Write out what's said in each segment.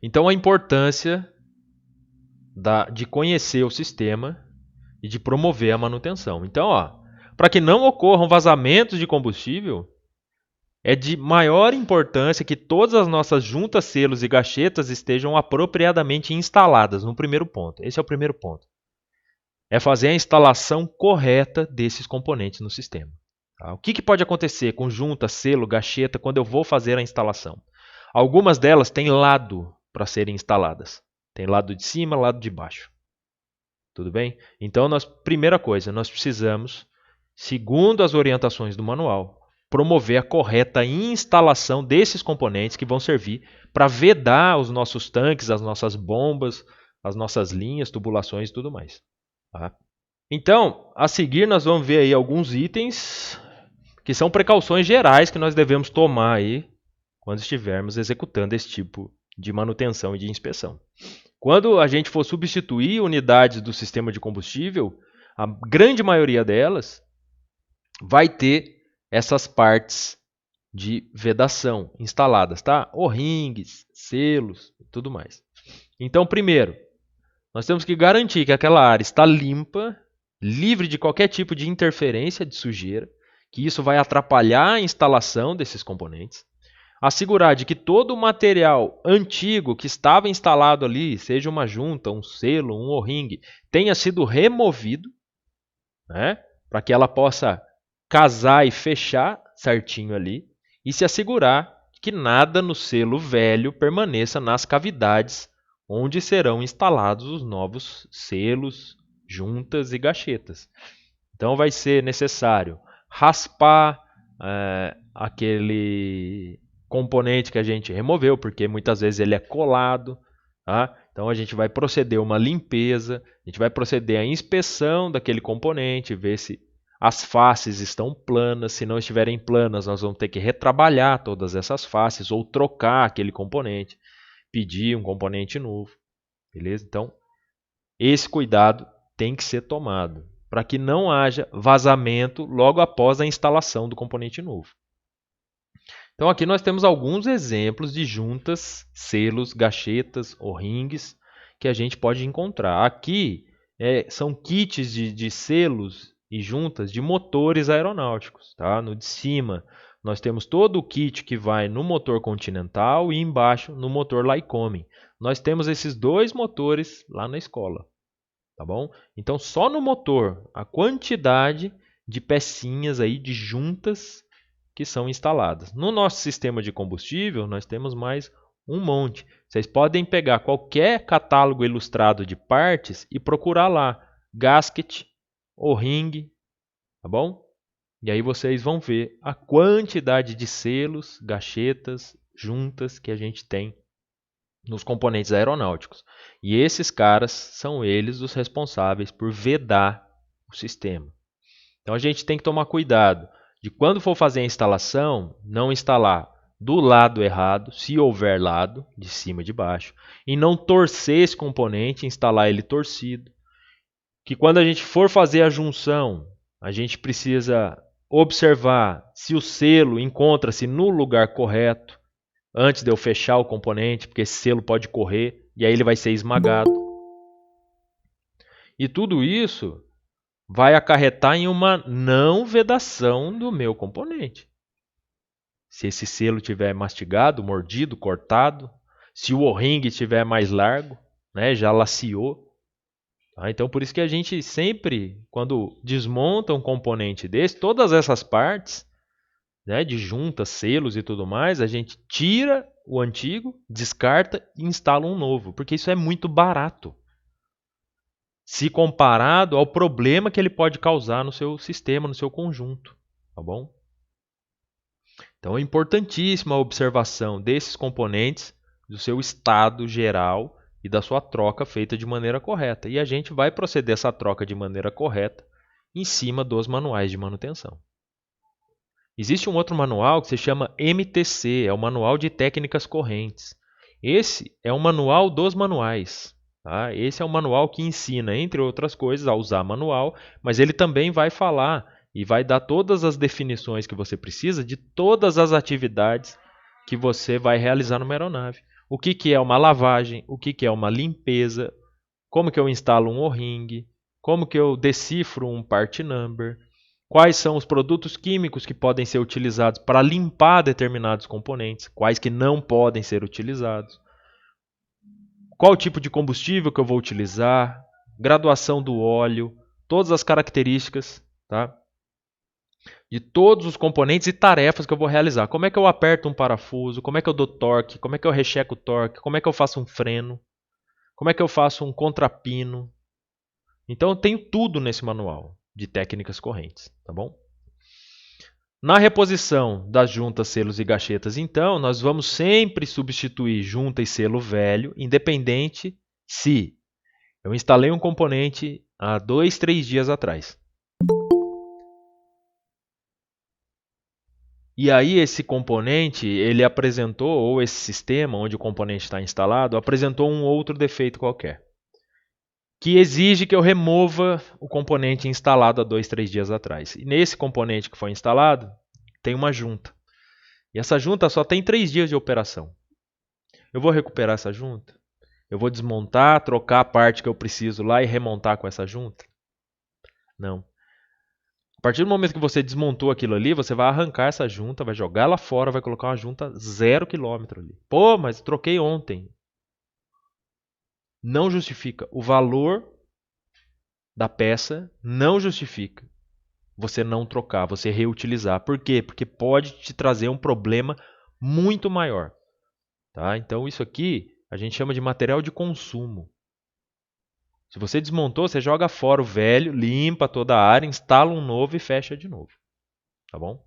Então, a importância de conhecer o sistema e de promover a manutenção. Então, para que não ocorram vazamentos de combustível, é de maior importância que todas as nossas juntas, selos e gachetas estejam apropriadamente instaladas, no primeiro ponto. Esse é o primeiro ponto. É fazer a instalação correta desses componentes no sistema. Tá? O que pode acontecer com junta, selo, gacheta quando eu vou fazer a instalação? Algumas delas têm lado para serem instaladas. Tem lado de cima, lado de baixo. Tudo bem? Então, primeira coisa, nós precisamos, segundo as orientações do manual, promover a correta instalação desses componentes que vão servir para vedar os nossos tanques, as nossas bombas, as nossas linhas, tubulações e tudo mais. Tá? Então, a seguir nós vamos ver aí alguns itens que são precauções gerais que nós devemos tomar aí quando estivermos executando esse tipo de manutenção e de inspeção. Quando a gente for substituir unidades do sistema de combustível, a grande maioria delas vai ter essas partes de vedação instaladas, tá? O-rings, selos e tudo mais. Então, primeiro, nós temos que garantir que aquela área está limpa, livre de qualquer tipo de interferência de sujeira, que isso vai atrapalhar a instalação desses componentes. Assegurar de que todo o material antigo que estava instalado ali, seja uma junta, um selo, um O-ring, tenha sido removido, né? Para que ela possa casar e fechar certinho ali, e se assegurar que nada no selo velho permaneça nas cavidades onde serão instalados os novos selos, juntas e gachetas. Então vai ser necessário raspar aquele componente que a gente removeu, porque muitas vezes ele é colado. Tá? Então a gente vai proceder uma limpeza, a gente vai proceder a inspeção daquele componente, ver se as faces estão planas. Se não estiverem planas, nós vamos ter que retrabalhar todas essas faces ou trocar aquele componente, pedir um componente novo. Beleza? Então, esse cuidado tem que ser tomado para que não haja vazamento logo após a instalação do componente novo. Então aqui nós temos alguns exemplos de juntas, selos, gachetas, O-rings que a gente pode encontrar. Aqui são kits de selos e juntas de motores aeronáuticos. Tá? No de cima nós temos todo o kit que vai no motor Continental e embaixo no motor Lycoming. Nós temos esses dois motores lá na escola. Tá bom? Então só no motor a quantidade de pecinhas aí de juntas que são instaladas. No nosso sistema de combustível, nós temos mais um monte. Vocês podem pegar qualquer catálogo ilustrado de partes e procurar lá gasket, O-ring, tá bom? E aí vocês vão ver a quantidade de selos, gachetas, juntas que a gente tem nos componentes aeronáuticos. E esses caras são eles os responsáveis por vedar o sistema. Então a gente tem que tomar cuidado de quando for fazer a instalação, não instalar do lado errado, se houver lado, de cima e de baixo, e não torcer esse componente, instalar ele torcido. Que quando a gente for fazer a junção, a gente precisa observar se o selo encontra-se no lugar correto, antes de eu fechar o componente, porque esse selo pode correr e aí ele vai ser esmagado. E tudo isso vai acarretar em uma não vedação do meu componente. Se esse selo tiver mastigado, mordido, cortado, se o O-ring estiver mais largo, né, já laceou. Tá? Então por isso que a gente sempre, quando desmonta um componente desse, todas essas partes, né, de juntas, selos e tudo mais, a gente tira o antigo, descarta e instala um novo, porque isso é muito barato, se comparado ao problema que ele pode causar no seu sistema, no seu conjunto, tá bom? Então é importantíssima a observação desses componentes, do seu estado geral e da sua troca feita de maneira correta. E a gente vai proceder essa troca de maneira correta em cima dos manuais de manutenção. Existe um outro manual que se chama MTC, é o Manual de Técnicas Correntes. Esse é um manual dos manuais. Tá? Esse é um manual que ensina, entre outras coisas, a usar manual, mas ele também vai falar e vai dar todas as definições que você precisa de todas as atividades que você vai realizar numa aeronave. o que é uma lavagem, o que é uma limpeza, como que eu instalo um O-ring, como que eu decifro um part number, quais são os produtos químicos que podem ser utilizados para limpar determinados componentes, quais que não podem ser utilizados, qual o tipo de combustível que eu vou utilizar, graduação do óleo, todas as características, tá? De todos os componentes e tarefas que eu vou realizar. Como é que eu aperto um parafuso, como é que eu dou torque, como é que eu recheco o torque, como é que eu faço um freno, como é que eu faço um contrapino. Então eu tenho tudo nesse manual de técnicas correntes, tá bom? Na reposição das juntas, selos e gachetas, então, nós vamos sempre substituir junta e selo velho, independente se eu instalei um componente há 2, 3 dias atrás. E aí esse componente, ele apresentou, ou esse sistema onde o componente está instalado, apresentou um outro defeito qualquer, que exige que eu remova o componente instalado há 2, 3 dias atrás. E nesse componente que foi instalado, tem uma junta. E essa junta só tem 3 dias de operação. Eu vou recuperar essa junta? Eu vou desmontar, trocar a parte que eu preciso lá e remontar com essa junta? Não. A partir do momento que você desmontou aquilo ali, você vai arrancar essa junta, vai jogar ela fora, vai colocar uma junta 0 km ali. Pô, mas troquei ontem. Não justifica. O valor da peça não justifica você não trocar, você reutilizar. Por quê? Porque pode te trazer um problema muito maior. Tá? Então isso aqui a gente chama de material de consumo. Se você desmontou, você joga fora o velho, limpa toda a área, instala um novo e fecha de novo. Tá bom?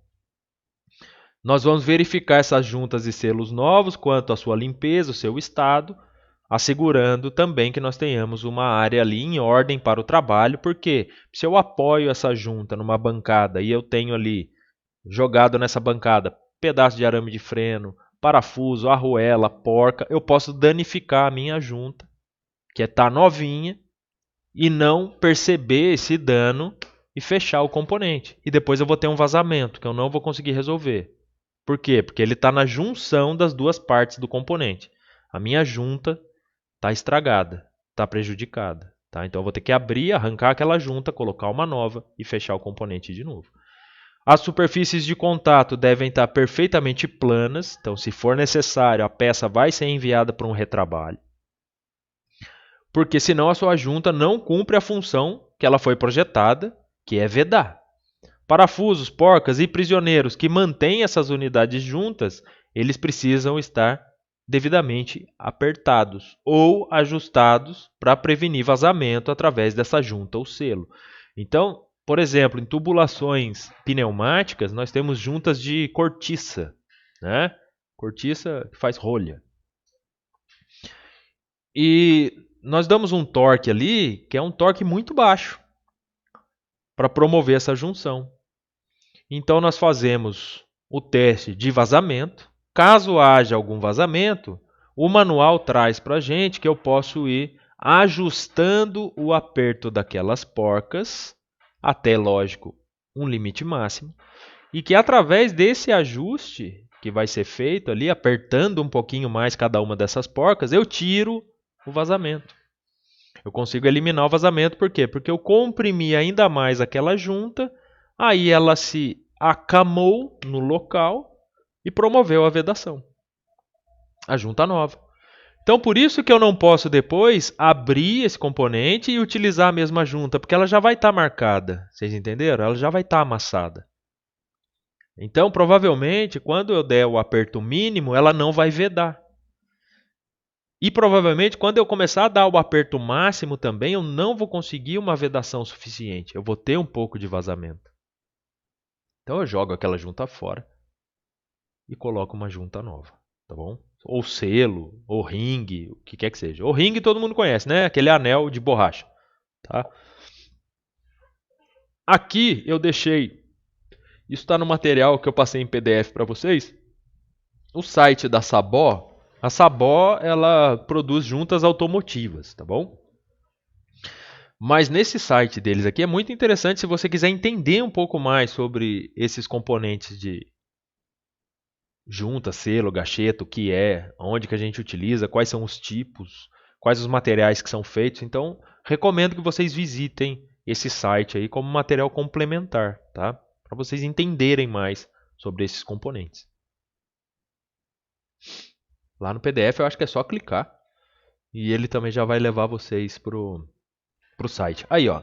Nós vamos verificar essas juntas e selos novos quanto à sua limpeza, o seu estado, assegurando também que nós tenhamos uma área ali em ordem para o trabalho, porque se eu apoio essa junta numa bancada e eu tenho ali jogado nessa bancada pedaço de arame de freno, parafuso, arruela, porca, eu posso danificar a minha junta, que está novinha, e não perceber esse dano e fechar o componente. E depois eu vou ter um vazamento que eu não vou conseguir resolver. Por quê? Porque ele está na junção das duas partes do componente. A minha junta está estragada, está prejudicada. Tá? Então eu vou ter que abrir, arrancar aquela junta, colocar uma nova e fechar o componente de novo. As superfícies de contato devem estar perfeitamente planas, então se for necessário, a peça vai ser enviada para um retrabalho. Porque senão a sua junta não cumpre a função que ela foi projetada, que é vedar. Parafusos, porcas e prisioneiros que mantêm essas unidades juntas, eles precisam estar devidamente apertados ou ajustados para prevenir vazamento através dessa junta ou selo. Então, por exemplo, em tubulações pneumáticas, nós temos juntas de cortiça, né? Cortiça que faz rolha. E nós damos um torque ali, que é um torque muito baixo, para promover essa junção. Então nós fazemos o teste de vazamento. Caso haja algum vazamento, o manual traz para a gente que eu posso ir ajustando o aperto daquelas porcas até, lógico, um limite máximo. E que através desse ajuste que vai ser feito ali, apertando um pouquinho mais cada uma dessas porcas, eu tiro o vazamento. Eu consigo eliminar o vazamento, por quê? Porque eu comprimi ainda mais aquela junta, aí ela se acamou no local e promoveu a vedação. A junta nova. Então, por isso que eu não posso depois abrir esse componente e utilizar a mesma junta, porque ela já vai estar marcada. Vocês entenderam? Ela já vai estar amassada. Então, provavelmente, quando eu der o aperto mínimo, ela não vai vedar. E provavelmente, quando eu começar a dar o aperto máximo também, eu não vou conseguir uma vedação suficiente. Eu vou ter um pouco de vazamento. Então eu jogo aquela junta fora e coloco uma junta nova, tá bom? Ou selo, ou ringue, o que quer que seja. O ringue todo mundo conhece, né? Aquele anel de borracha, tá? Aqui eu deixei, isso está no material que eu passei em PDF para vocês, o site da Sabó. A Sabó, ela produz juntas automotivas, tá bom? Mas nesse site deles aqui é muito interessante se você quiser entender um pouco mais sobre esses componentes junta, selo, gacheta, o que é, onde que a gente utiliza, quais são os tipos, quais os materiais que são feitos. Então, recomendo que vocês visitem esse site aí como material complementar, tá? Para vocês entenderem mais sobre esses componentes. Lá no PDF eu acho que é só clicar e ele também já vai levar vocês pro site. Aí, ó.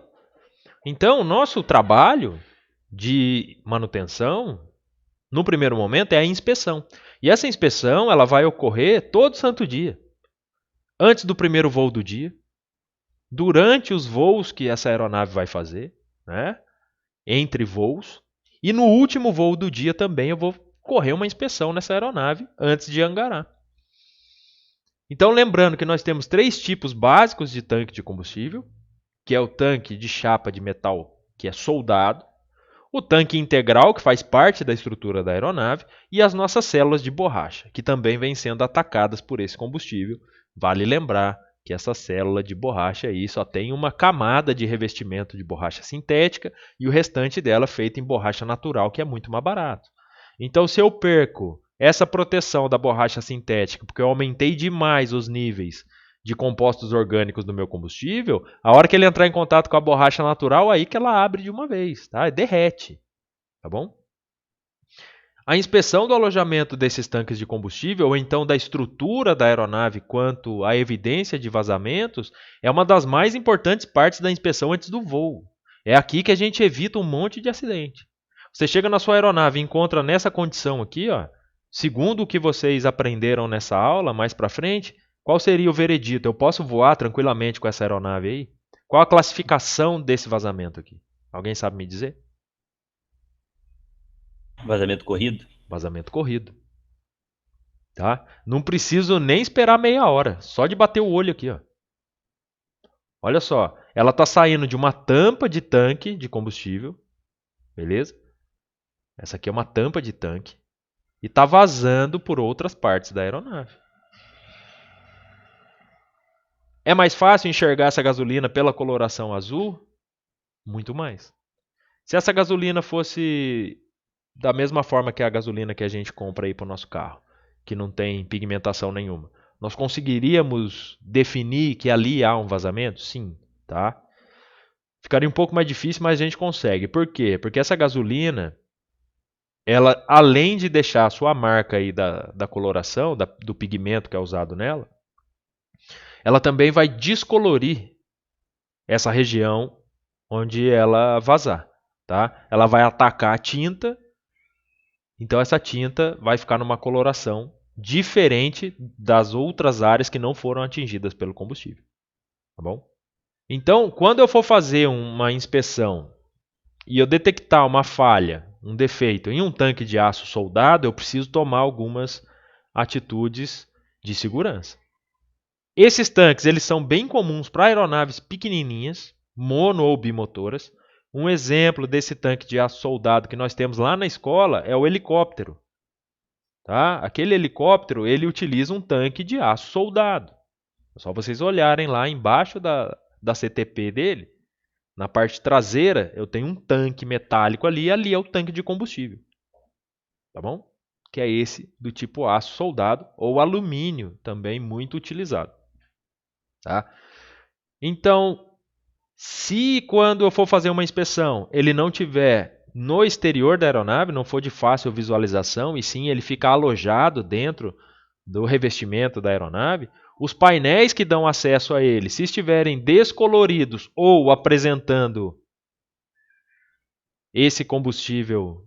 Então, o nosso trabalho de manutenção, no primeiro momento, é a inspeção. E essa inspeção ela vai ocorrer todo santo dia. Antes do primeiro voo do dia, durante os voos que essa aeronave vai fazer, né? Entre voos, e no último voo do dia também eu vou correr uma inspeção nessa aeronave antes de angarar. Então, lembrando que nós temos 3 tipos básicos de tanque de combustível, que é o tanque de chapa de metal, que é soldado, o tanque integral, que faz parte da estrutura da aeronave, e as nossas células de borracha, que também vêm sendo atacadas por esse combustível. Vale lembrar que essa célula de borracha aí só tem uma camada de revestimento de borracha sintética e o restante dela feito em borracha natural, que é muito mais barato. Então, se eu perco essa proteção da borracha sintética, porque eu aumentei demais os níveis de compostos orgânicos do meu combustível, a hora que ele entrar em contato com a borracha natural, aí que ela abre de uma vez, tá? Derrete, tá bom? A inspeção do alojamento desses tanques de combustível, ou então da estrutura da aeronave quanto à evidência de vazamentos, é uma das mais importantes partes da inspeção antes do voo. É aqui que a gente evita um monte de acidente. Você chega na sua aeronave e encontra nessa condição aqui, ó, segundo o que vocês aprenderam nessa aula, mais para frente, qual seria o veredito? Eu posso voar tranquilamente com essa aeronave aí? Qual a classificação desse vazamento aqui? Alguém sabe me dizer? Vazamento corrido? Vazamento corrido. Tá? Não preciso nem esperar meia hora, só de bater o olho aqui, ó. Olha só, ela está saindo de uma tampa de tanque de combustível, beleza? Essa aqui é uma tampa de tanque e está vazando por outras partes da aeronave. É mais fácil enxergar essa gasolina pela coloração azul? Muito mais. Se essa gasolina fosse da mesma forma que a gasolina que a gente compra aí para o nosso carro, que não tem pigmentação nenhuma, nós conseguiríamos definir que ali há um vazamento? Sim, tá? Ficaria um pouco mais difícil, mas a gente consegue. Por quê? Porque essa gasolina, ela, além de deixar a sua marca aí da coloração, do pigmento que é usado nela, ela também vai descolorir essa região onde ela vazar, tá? Ela vai atacar a tinta, então essa tinta vai ficar numa coloração diferente das outras áreas que não foram atingidas pelo combustível, tá bom? Então, quando eu for fazer uma inspeção e eu detectar uma falha, um defeito em um tanque de aço soldado, eu preciso tomar algumas atitudes de segurança. Esses tanques eles são bem comuns para aeronaves pequenininhas, mono ou bimotoras. Um exemplo desse tanque de aço soldado que nós temos lá na escola é o helicóptero. Tá? Aquele helicóptero ele utiliza um tanque de aço soldado. É só vocês olharem lá embaixo da CTP dele, na parte traseira, eu tenho um tanque metálico ali, e ali é o tanque de combustível. Tá bom? Que é esse do tipo aço soldado ou alumínio, também muito utilizado. Tá? Então, se quando eu for fazer uma inspeção, ele não tiver no exterior da aeronave, não for de fácil visualização, e sim ele ficar alojado dentro do revestimento da aeronave, os painéis que dão acesso a ele, se estiverem descoloridos ou apresentando esse combustível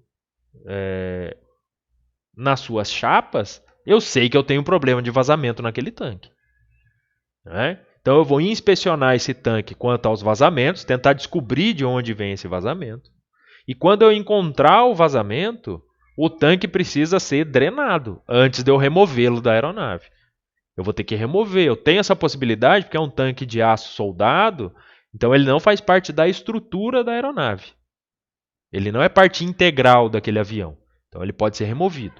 nas suas chapas, eu sei que eu tenho um problema de vazamento naquele tanque. Né? Então eu vou inspecionar esse tanque quanto aos vazamentos, tentar descobrir de onde vem esse vazamento. E quando eu encontrar o vazamento, o tanque precisa ser drenado antes de eu removê-lo da aeronave. Eu vou ter que remover. Eu tenho essa possibilidade porque é um tanque de aço soldado, então ele não faz parte da estrutura da aeronave. Ele não é parte integral daquele avião. Então ele pode ser removido.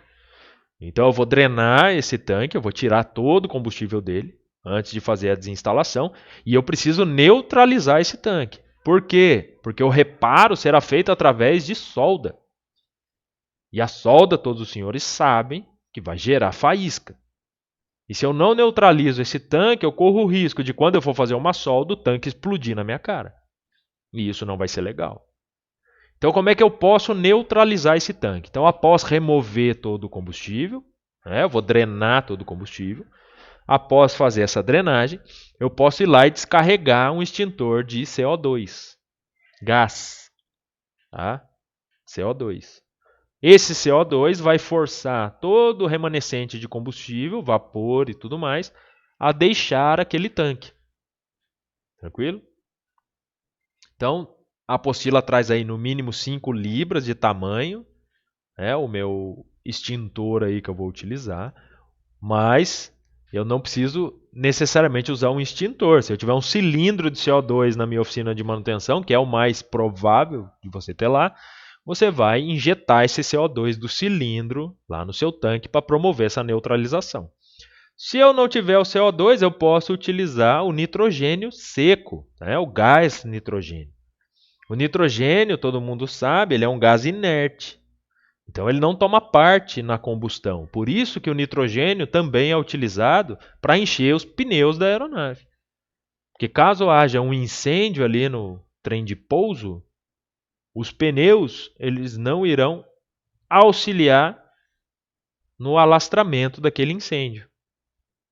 Então eu vou drenar esse tanque, eu vou tirar todo o combustível dele antes de fazer a desinstalação e eu preciso neutralizar esse tanque. Por quê? Porque o reparo será feito através de solda. E a solda, todos os senhores sabem que vai gerar faísca. E se eu não neutralizo esse tanque, eu corro o risco de, quando eu for fazer uma solda, o tanque explodir na minha cara. E isso não vai ser legal. Então, como é que eu posso neutralizar esse tanque? Então, após remover todo o combustível, eu vou drenar todo o combustível. Após fazer essa drenagem, eu posso ir lá e descarregar um extintor de CO2, gás, tá? CO2. Esse CO2 vai forçar todo o remanescente de combustível, vapor e tudo mais, a deixar aquele tanque. Tranquilo? Então, a apostila traz aí no mínimo 5 libras de tamanho, o meu extintor aí que eu vou utilizar, mas eu não preciso necessariamente usar um extintor. Se eu tiver um cilindro de CO2 na minha oficina de manutenção, que é o mais provável de você ter lá, você vai injetar esse CO2 do cilindro lá no seu tanque para promover essa neutralização. Se eu não tiver o CO2, eu posso utilizar o nitrogênio seco, o gás nitrogênio. O nitrogênio, todo mundo sabe, ele é um gás inerte. Então ele não toma parte na combustão. Por isso que o nitrogênio também é utilizado para encher os pneus da aeronave. Porque caso haja um incêndio ali no trem de pouso, os pneus eles não irão auxiliar no alastramento daquele incêndio,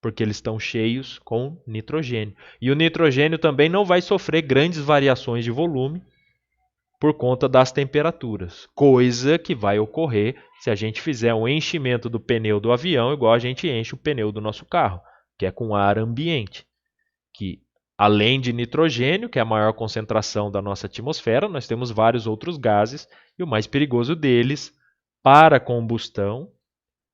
porque eles estão cheios com nitrogênio. E o nitrogênio também não vai sofrer grandes variações de volume por conta das temperaturas, coisa que vai ocorrer se a gente fizer um enchimento do pneu do avião igual a gente enche o pneu do nosso carro, que é com ar ambiente, que além de nitrogênio, que é a maior concentração da nossa atmosfera, nós temos vários outros gases, e o mais perigoso deles para combustão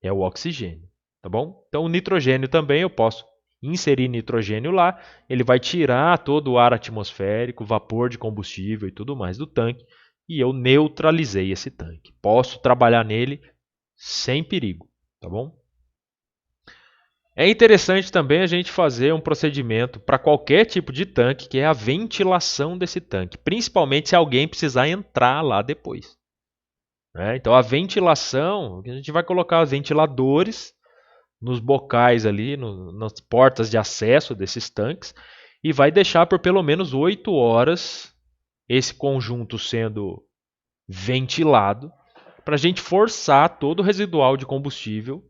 é o oxigênio, tá bom? Então o nitrogênio também eu posso inserir nitrogênio lá, ele vai tirar todo o ar atmosférico, vapor de combustível e tudo mais do tanque, e eu neutralizei esse tanque. Posso trabalhar nele sem perigo, tá bom? É interessante também a gente fazer um procedimento para qualquer tipo de tanque, que é a ventilação desse tanque, principalmente se alguém precisar entrar lá depois. Então a ventilação, a gente vai colocar ventiladores nos bocais ali, nas portas de acesso desses tanques, e vai deixar por pelo menos 8 horas esse conjunto sendo ventilado, para a gente forçar todo o residual de combustível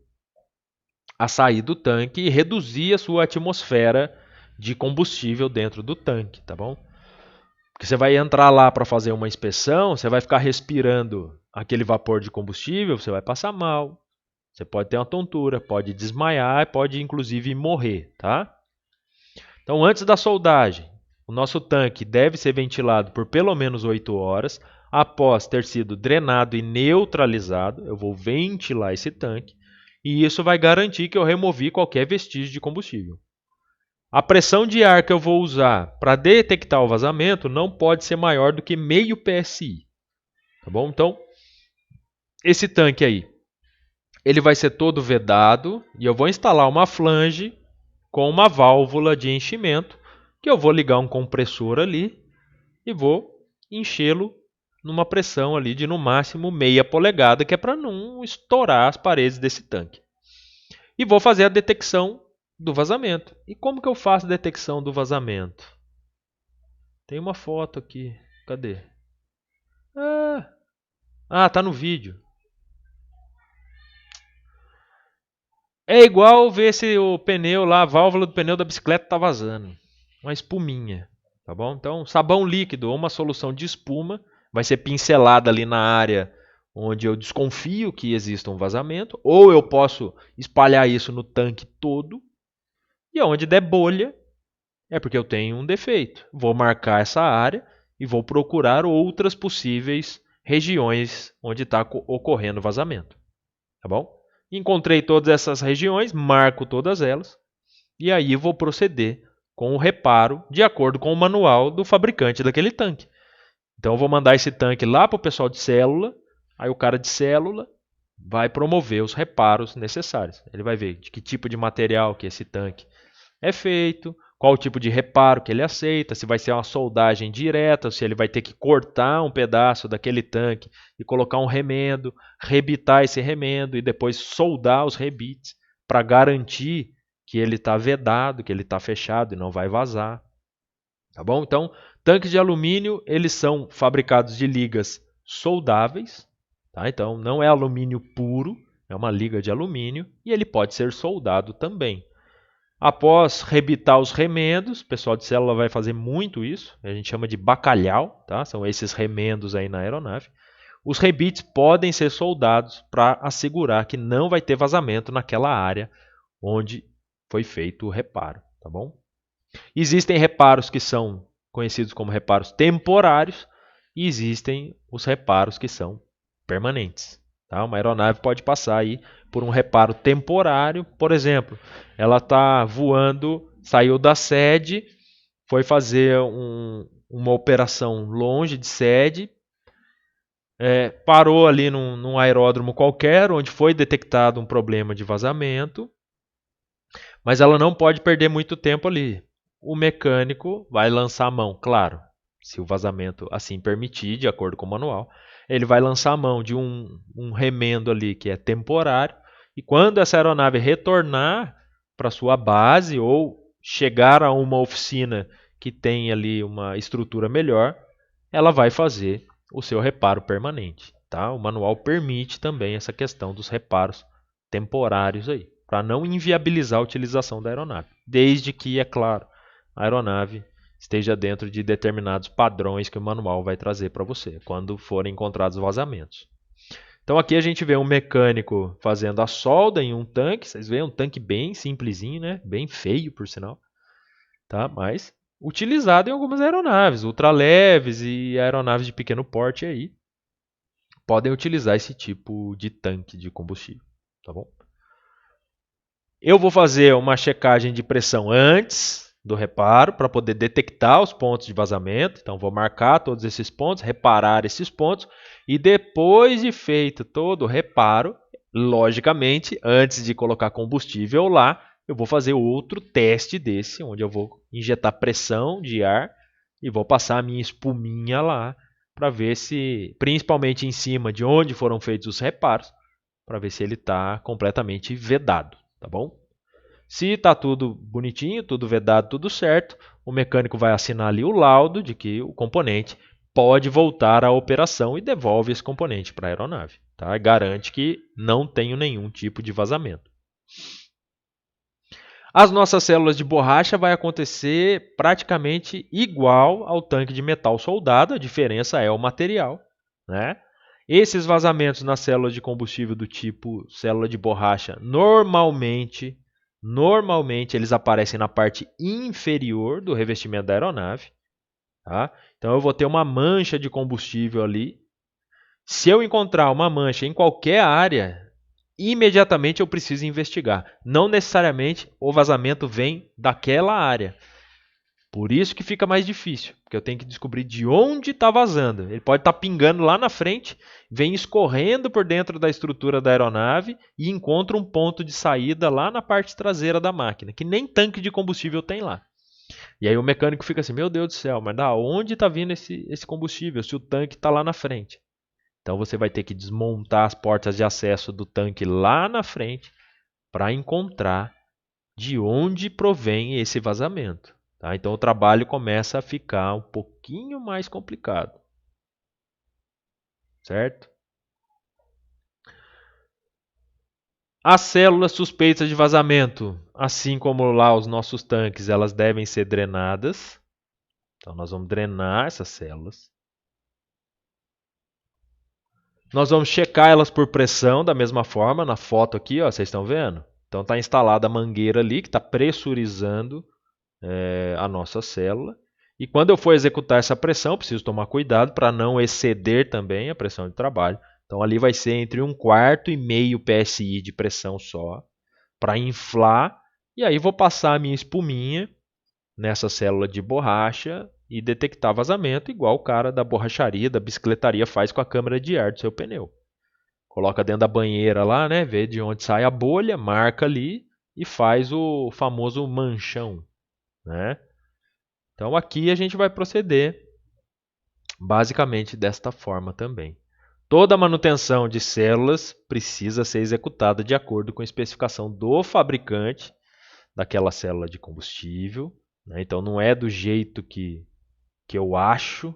a sair do tanque e reduzir a sua atmosfera de combustível dentro do tanque, tá bom? Porque você vai entrar lá para fazer uma inspeção, você vai ficar respirando aquele vapor de combustível, você vai passar mal, você pode ter uma tontura, pode desmaiar, pode inclusive morrer, tá? Então, antes da soldagem, o nosso tanque deve ser ventilado por pelo menos 8 horas. Após ter sido drenado e neutralizado, eu vou ventilar esse tanque e isso vai garantir que eu removi qualquer vestígio de combustível. A pressão de ar que eu vou usar para detectar o vazamento não pode ser maior do que meio PSI. Tá bom? Então, esse tanque aí, ele vai ser todo vedado e eu vou instalar uma flange com uma válvula de enchimento que eu vou ligar um compressor ali e vou enchê-lo numa pressão ali de no máximo meia polegada, que é para não estourar as paredes desse tanque. E vou fazer a detecção do vazamento. E como que eu faço a detecção do vazamento? Tem uma foto aqui. Cadê? Tá no vídeo. É igual ver se o pneu lá, a válvula do pneu da bicicleta está vazando. Uma espuminha, tá bom? Então, sabão líquido ou uma solução de espuma vai ser pincelada ali na área onde eu desconfio que exista um vazamento, ou eu posso espalhar isso no tanque todo, e onde der bolha é porque eu tenho um defeito. Vou marcar essa área e vou procurar outras possíveis regiões onde está ocorrendo vazamento, tá bom? Encontrei todas essas regiões, marco todas elas, e aí vou proceder com o reparo de acordo com o manual do fabricante daquele tanque. Então eu vou mandar esse tanque lá para o pessoal de célula, aí o cara de célula vai promover os reparos necessários. Ele vai ver de que tipo de material que esse tanque é feito, qual o tipo de reparo que ele aceita, se vai ser uma soldagem direta, se ele vai ter que cortar um pedaço daquele tanque e colocar um remendo, rebitar esse remendo e depois soldar os rebites para garantir que ele está vedado, que ele está fechado e não vai vazar. Tá bom? Então, tanques de alumínio, eles são fabricados de ligas soldáveis, tá? Então não é alumínio puro, é uma liga de alumínio e ele pode ser soldado também. Após rebitar os remendos, o pessoal de célula vai fazer muito isso, a gente chama de bacalhau, tá? São esses remendos aí na aeronave. Os rebites podem ser soldados para assegurar que não vai ter vazamento naquela área onde foi feito o reparo, tá bom? Existem reparos que são conhecidos como reparos temporários e existem os reparos que são permanentes. Tá? Uma aeronave pode passar aí por um reparo temporário, por exemplo, ela está voando, saiu da sede, foi fazer uma operação longe de sede, parou ali num aeródromo qualquer, onde foi detectado um problema de vazamento, mas ela não pode perder muito tempo ali. O mecânico vai lançar a mão, claro, se o vazamento assim permitir, de acordo com o manual, ele vai lançar a mão de um remendo ali que é temporário, e quando essa aeronave retornar para sua base ou chegar a uma oficina que tem ali uma estrutura melhor, ela vai fazer o seu reparo permanente. Tá? O manual permite também essa questão dos reparos temporários aí, para não inviabilizar a utilização da aeronave, desde que, é claro, a aeronave esteja dentro de determinados padrões que o manual vai trazer para você, quando forem encontrados vazamentos. Então aqui a gente vê um mecânico fazendo a solda em um tanque, vocês veem um tanque bem simplesinho, né? Bem feio por sinal, tá? Mas utilizado em algumas aeronaves, ultraleves e aeronaves de pequeno porte aí, podem utilizar esse tipo de tanque de combustível, tá bom? Eu vou fazer uma checagem de pressão antes do reparo para poder detectar os pontos de vazamento. Então, vou marcar todos esses pontos, reparar esses pontos e depois de feito todo o reparo, logicamente, antes de colocar combustível lá, eu vou fazer outro teste desse, onde eu vou injetar pressão de ar e vou passar a minha espuminha lá para ver se, principalmente em cima de onde foram feitos os reparos, para ver se ele está completamente vedado. Tá bom? Se está tudo bonitinho, tudo vedado, tudo certo, o mecânico vai assinar ali o laudo de que o componente pode voltar à operação e devolve esse componente para a aeronave. Tá? Garante que não tenha nenhum tipo de vazamento. As nossas células de borracha vai acontecer praticamente igual ao tanque de metal soldado, a diferença é o material. Né? Esses vazamentos nas células de combustível do tipo célula de borracha, normalmente eles aparecem na parte inferior do revestimento da aeronave. Tá? Então eu vou ter uma mancha de combustível ali. Se eu encontrar uma mancha em qualquer área, imediatamente eu preciso investigar. Não necessariamente o vazamento vem daquela área. Por isso que fica mais difícil, porque eu tenho que descobrir de onde está vazando. Ele pode estar pingando lá na frente, vem escorrendo por dentro da estrutura da aeronave e encontra um ponto de saída lá na parte traseira da máquina, que nem tanque de combustível tem lá. E aí o mecânico fica assim, meu Deus do céu, mas da onde está vindo esse combustível se o tanque está lá na frente? Então você vai ter que desmontar as portas de acesso do tanque lá na frente para encontrar de onde provém esse vazamento. Tá? Então o trabalho começa a ficar um pouquinho mais complicado. Certo? As células suspeitas de vazamento, assim como lá os nossos tanques, elas devem ser drenadas. Então nós vamos drenar essas células. Nós vamos checar elas por pressão da mesma forma, na foto aqui, ó, vocês estão vendo? Então está instalada a mangueira ali que está pressurizando a nossa célula. E quando eu for executar essa pressão, preciso tomar cuidado para não exceder também a pressão de trabalho. Então ali vai ser entre 1/4 e meio PSI de pressão só, para inflar. E aí vou passar a minha espuminha nessa célula de borracha e detectar vazamento, igual o cara da borracharia, da bicicletaria faz com a câmara de ar do seu pneu. Coloca dentro da banheira lá, né, vê de onde sai a bolha, marca ali e faz o famoso manchão. né? Então aqui a gente vai proceder basicamente desta forma também. Toda manutenção de células precisa ser executada de acordo com a especificação do fabricante daquela célula de combustível, né? Então não é do jeito que eu acho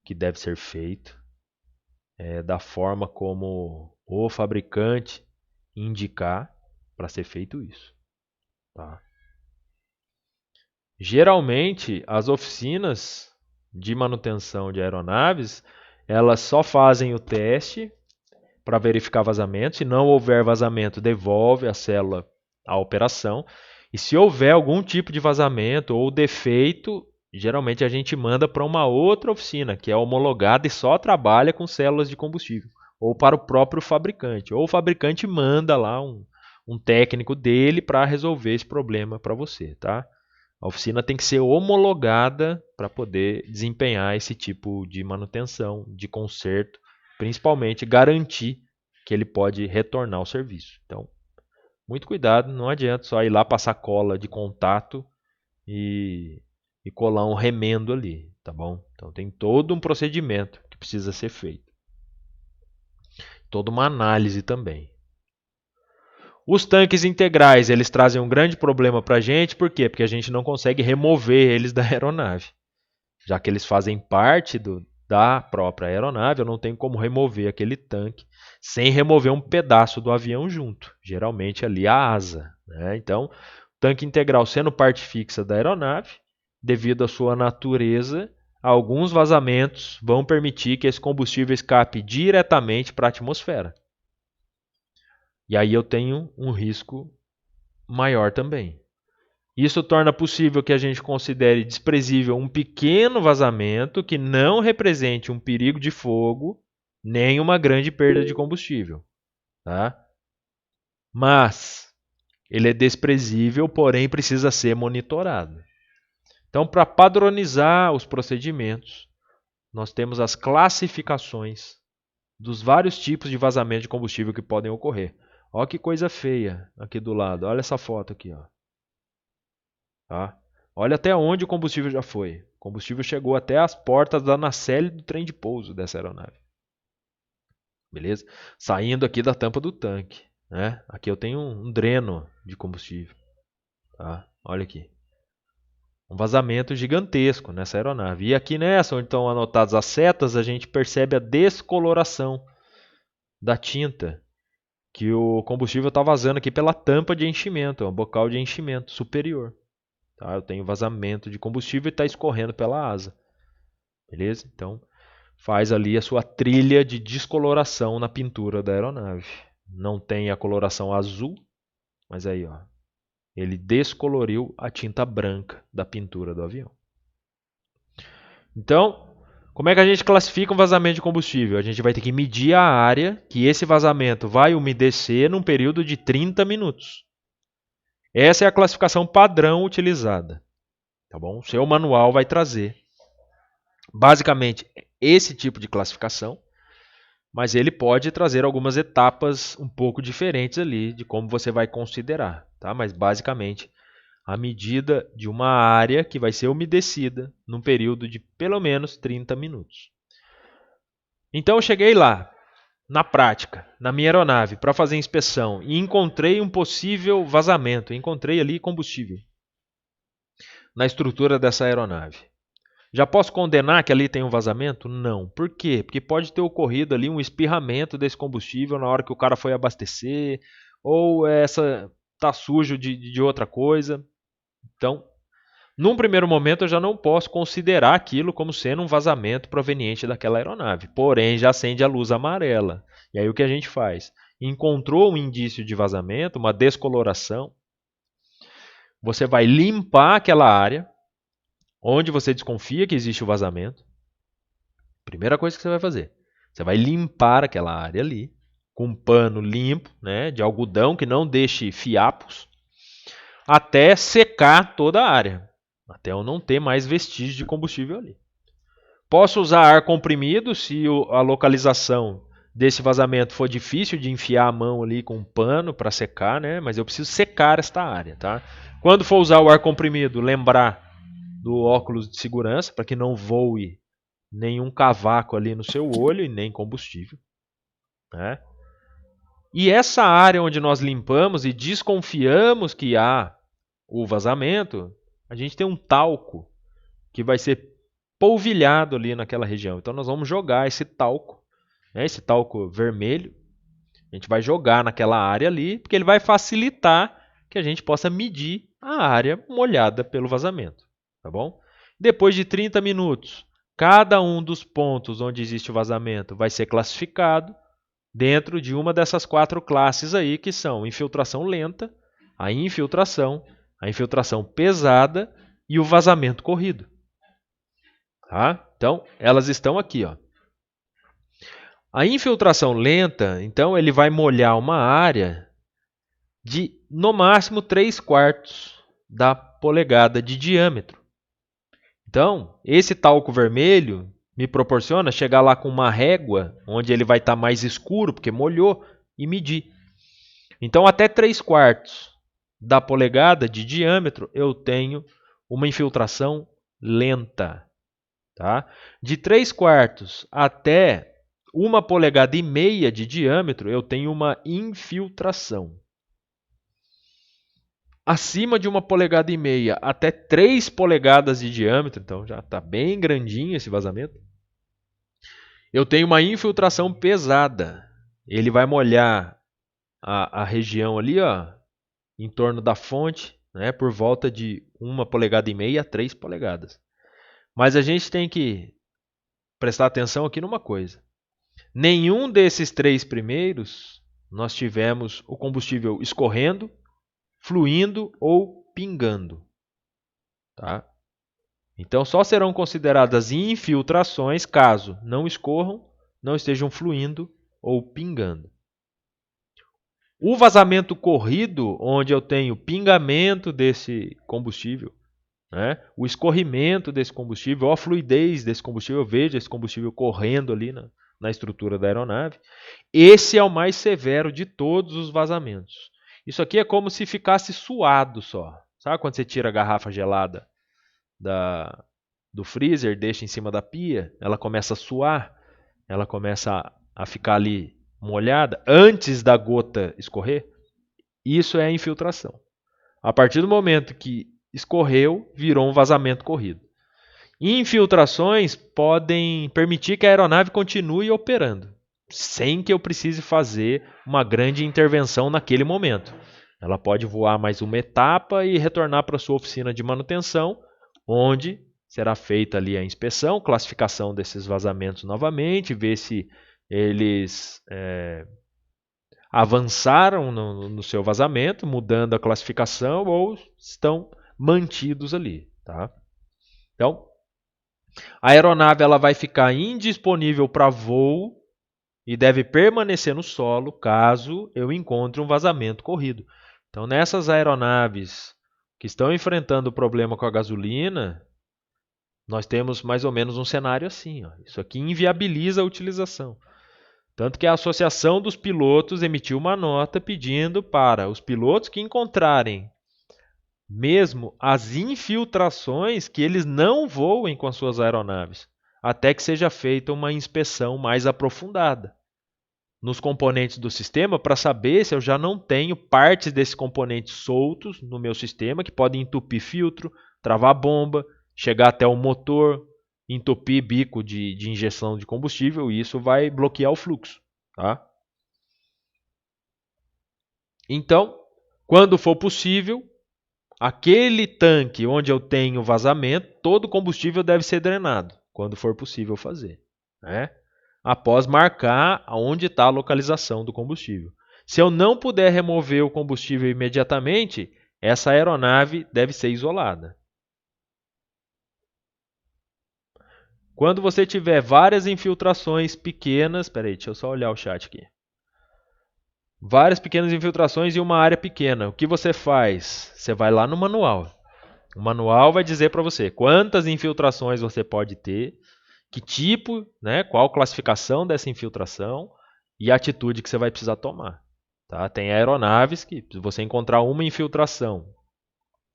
que deve ser feito, é da forma como o fabricante indicar para ser feito isso. Tá? Geralmente, as oficinas de manutenção de aeronaves, elas só fazem o teste para verificar vazamento. Se não houver vazamento, devolve a célula à operação. E se houver algum tipo de vazamento ou defeito, geralmente a gente manda para uma outra oficina, que é homologada e só trabalha com células de combustível. Ou para o próprio fabricante. Ou o fabricante manda lá um técnico dele para resolver esse problema para você. Tá? A oficina tem que ser homologada para poder desempenhar esse tipo de manutenção, de conserto, principalmente garantir que ele pode retornar ao serviço. Então, muito cuidado, não adianta só ir lá passar cola de contato e colar um remendo ali, tá bom? Então tem todo um procedimento que precisa ser feito. Toda uma análise também. Os tanques integrais, eles trazem um grande problema para a gente, por quê? Porque a gente não consegue remover eles da aeronave. Já que eles fazem parte da própria aeronave, eu não tenho como remover aquele tanque sem remover um pedaço do avião junto, geralmente ali a asa. Né? Então, tanque integral sendo parte fixa da aeronave, devido à sua natureza, alguns vazamentos vão permitir que esse combustível escape diretamente para a atmosfera. E aí eu tenho um risco maior também. Isso torna possível que a gente considere desprezível um pequeno vazamento que não represente um perigo de fogo nem uma grande perda de combustível. Tá? Mas ele é desprezível, porém precisa ser monitorado. Então, para padronizar os procedimentos, nós temos as classificações dos vários tipos de vazamento de combustível que podem ocorrer. Olha que coisa feia aqui do lado. Olha essa foto aqui. Ó. Tá? Olha até onde o combustível já foi. O combustível chegou até as portas da nacelle do trem de pouso dessa aeronave. Beleza? Saindo aqui da tampa do tanque. Né? Aqui eu tenho um dreno de combustível. Tá? Olha aqui. Um vazamento gigantesco nessa aeronave. E aqui nessa, onde estão anotadas as setas, a gente percebe a descoloração da tinta que o combustível está vazando aqui pela tampa de enchimento, o bocal de enchimento superior. Tá? Eu tenho vazamento de combustível e está escorrendo pela asa. Beleza? Então, faz ali a sua trilha de descoloração na pintura da aeronave. Não tem a coloração azul, mas aí, ó, ele descoloriu a tinta branca da pintura do avião. Então, como é que a gente classifica um vazamento de combustível? A gente vai ter que medir a área que esse vazamento vai umedecer num período de 30 minutos. Essa é a classificação padrão utilizada. Tá bom? O seu manual vai trazer basicamente esse tipo de classificação, mas ele pode trazer algumas etapas um pouco diferentes ali de como você vai considerar. Tá? Mas basicamente a medida de uma área que vai ser umedecida num período de pelo menos 30 minutos. Então eu cheguei lá, na prática, na minha aeronave, para fazer a inspeção e encontrei um possível vazamento, encontrei ali combustível na estrutura dessa aeronave. Já posso condenar que ali tem um vazamento? Não. Por quê? Porque pode ter ocorrido ali um espirramento desse combustível na hora que o cara foi abastecer, ou essa tá sujo de outra coisa. Então, num primeiro momento, eu já não posso considerar aquilo como sendo um vazamento proveniente daquela aeronave. Porém, já acende a luz amarela. E aí o que a gente faz? Encontrou um indício de vazamento, uma descoloração. Você vai limpar aquela área onde você desconfia que existe o vazamento. Primeira coisa que você vai fazer. Você vai limpar aquela área ali com um pano limpo, né, de algodão que não deixe fiapos, até secar toda a área. Até eu não ter mais vestígio de combustível ali. Posso usar ar comprimido se a localização desse vazamento for difícil de enfiar a mão ali com um pano para secar, né? Mas eu preciso secar esta área, tá? Quando for usar o ar comprimido, lembrar do óculos de segurança para que não voe nenhum cavaco ali no seu olho e nem combustível, né? E essa área onde nós limpamos e desconfiamos que há o vazamento, a gente tem um talco que vai ser polvilhado ali naquela região. Então nós vamos jogar esse talco, né, esse talco vermelho, a gente vai jogar naquela área ali, porque ele vai facilitar que a gente possa medir a área molhada pelo vazamento, tá bom? Depois de 30 minutos, cada um dos pontos onde existe o vazamento vai ser classificado dentro de uma dessas 4 classes aí, que são infiltração lenta, a infiltração pesada e o vazamento corrido. Tá? Então, elas estão aqui. Ó. A infiltração lenta, então, ele vai molhar uma área de, no máximo, 3/4 da polegada de diâmetro. Então, esse talco vermelho me proporciona chegar lá com uma régua, onde ele vai estar mais escuro, porque molhou, e medir. Então, até 3/4 da polegada de diâmetro, eu tenho uma infiltração lenta. Tá? De 3/4 até 1,5 polegada de diâmetro, eu tenho uma infiltração. Acima de 1,5 polegada até 3 polegadas de diâmetro, então já está bem grandinho esse vazamento, eu tenho uma infiltração pesada. Ele vai molhar a região ali, ó, em torno da fonte, né, por volta de 1,5 polegada a 3 polegadas. Mas a gente tem que prestar atenção aqui numa coisa. Nenhum desses 3 primeiros nós tivemos o combustível escorrendo, fluindo ou pingando. Tá? Então só serão consideradas infiltrações caso não escorram, não estejam fluindo ou pingando. O vazamento corrido, onde eu tenho pingamento desse combustível, né? O escorrimento desse combustível, ou a fluidez desse combustível, eu vejo esse combustível correndo ali na estrutura da aeronave. Esse é o mais severo de todos os vazamentos. Isso aqui é como se ficasse suado só. Sabe quando você tira a garrafa gelada do freezer, deixa em cima da pia, ela começa a suar, ela começa a ficar ali molhada antes da gota escorrer? Isso é a infiltração. A partir do momento que escorreu, virou um vazamento corrido. Infiltrações podem permitir que a aeronave continue operando, sem que eu precise fazer uma grande intervenção naquele momento. Ela pode voar mais uma etapa e retornar para a sua oficina de manutenção, onde será feita ali a inspeção, classificação desses vazamentos novamente, ver se eles avançaram no seu vazamento, mudando a classificação, ou estão mantidos ali. Tá? Então, a aeronave ela vai ficar indisponível para voo e deve permanecer no solo caso eu encontre um vazamento corrido. Então, nessas aeronaves que estão enfrentando o problema com a gasolina, nós temos mais ou menos um cenário assim. Ó. Isso aqui inviabiliza a utilização. Tanto que a Associação dos Pilotos emitiu uma nota pedindo para os pilotos que encontrarem mesmo as infiltrações que eles não voem com as suas aeronaves, até que seja feita uma inspeção mais aprofundada nos componentes do sistema para saber se eu já não tenho partes desses componentes soltos no meu sistema que podem entupir filtro, travar bomba, chegar até o motor, entupir bico de injeção de combustível e isso vai bloquear o fluxo. Tá? Então, quando for possível, aquele tanque onde eu tenho vazamento, todo o combustível deve ser drenado, quando for possível fazer. Né? Após marcar onde está a localização do combustível. Se eu não puder remover o combustível imediatamente, essa aeronave deve ser isolada. Quando você tiver várias infiltrações pequenas, peraí, deixa eu só olhar o chat aqui. Várias pequenas infiltrações em uma área pequena. O que você faz? Você vai lá no manual. O manual vai dizer para você quantas infiltrações você pode ter, que tipo, né, qual classificação dessa infiltração e a atitude que você vai precisar tomar. Tá? Tem aeronaves que, se você encontrar uma infiltração,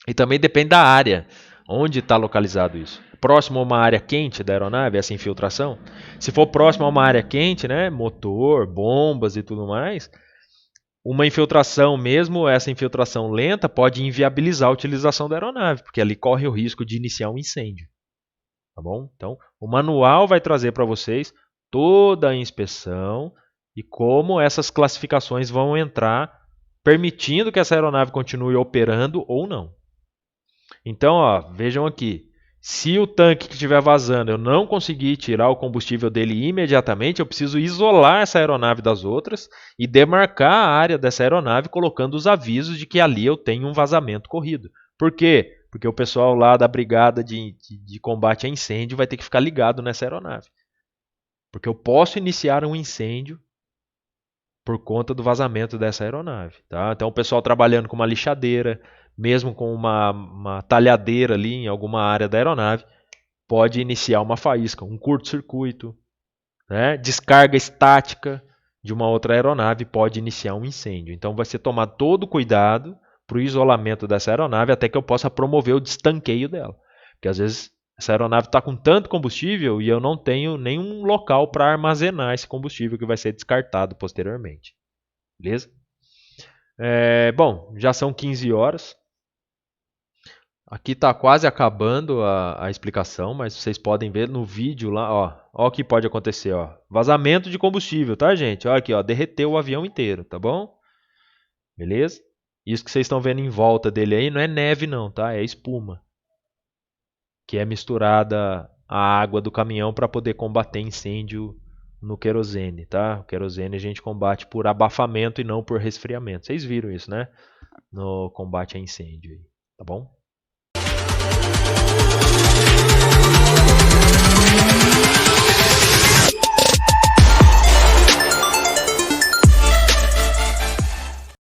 e também depende da área, onde está localizado isso. Próximo a uma área quente da aeronave, essa infiltração. Se for próximo a uma área quente, né, motor, bombas e tudo mais, uma infiltração, mesmo essa infiltração lenta, pode inviabilizar a utilização da aeronave, porque ali corre o risco de iniciar um incêndio. Tá bom? Então, o manual vai trazer para vocês toda a inspeção e como essas classificações vão entrar, permitindo que essa aeronave continue operando ou não. Então, ó, vejam aqui. Se o tanque que estiver vazando eu não conseguir tirar o combustível dele imediatamente, eu preciso isolar essa aeronave das outras e demarcar a área dessa aeronave colocando os avisos de que ali eu tenho um vazamento corrido. Por quê? Porque o pessoal lá da brigada de combate a incêndio vai ter que ficar ligado nessa aeronave. Porque eu posso iniciar um incêndio por conta do vazamento dessa aeronave. Tá? Então o pessoal trabalhando com uma lixadeira, mesmo com uma talhadeira ali em alguma área da aeronave, pode iniciar uma faísca, um curto-circuito, né? Descarga estática de uma outra aeronave pode iniciar um incêndio. Então vai ser tomado todo o cuidado para o isolamento dessa aeronave até que eu possa promover o destanqueio dela. Porque às vezes essa aeronave está com tanto combustível e eu não tenho nenhum local para armazenar esse combustível que vai ser descartado posteriormente. Beleza? Bom, já são 15 horas. Aqui está quase acabando a explicação, mas vocês podem ver no vídeo lá, ó o que pode acontecer, ó. Vazamento de combustível, tá, gente? Olha aqui, ó, derreteu o avião inteiro, tá bom? Beleza? Isso que vocês estão vendo em volta dele aí não é neve não, tá? É espuma, que é misturada à água do caminhão para poder combater incêndio no querosene, tá? O querosene a gente combate por abafamento e não por resfriamento. Vocês viram isso, né? No combate a incêndio, tá bom?